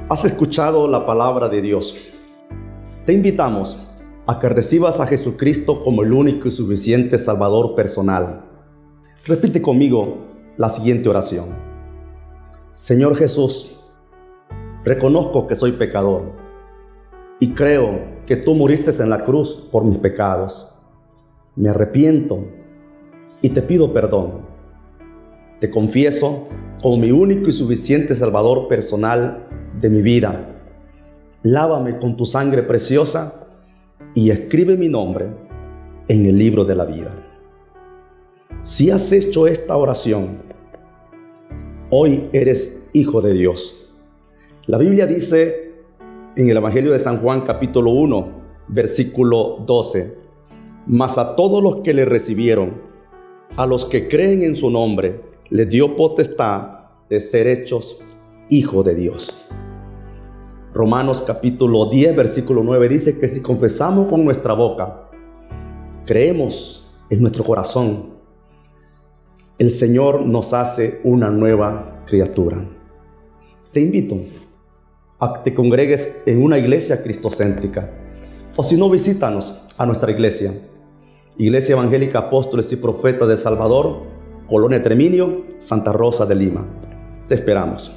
has escuchado la palabra de Dios. Te invitamos a que recibas a Jesucristo como el único y suficiente Salvador personal. Repite conmigo la siguiente oración. Señor Jesús, reconozco que soy pecador y creo que tú muriste en la cruz por mis pecados. Me arrepiento y te pido perdón. Te confieso como mi único y suficiente Salvador personal de mi vida. Lávame con tu sangre preciosa y escribe mi nombre en el libro de la vida. Si has hecho esta oración, hoy eres hijo de Dios. La Biblia dice en el Evangelio de San Juan capítulo 1, versículo 12, mas a todos los que le recibieron, a los que creen en su nombre, les dio potestad de ser hechos hijos de Dios. Romanos capítulo 10, versículo 9 dice que si confesamos con nuestra boca, creemos en nuestro corazón, el Señor nos hace una nueva criatura. Te invito a que te congregues en una iglesia cristocéntrica, o si no, visítanos a nuestra iglesia, Iglesia Evangélica Apóstoles y Profetas de Salvador, Colonia Treminio, Santa Rosa de Lima. Te esperamos.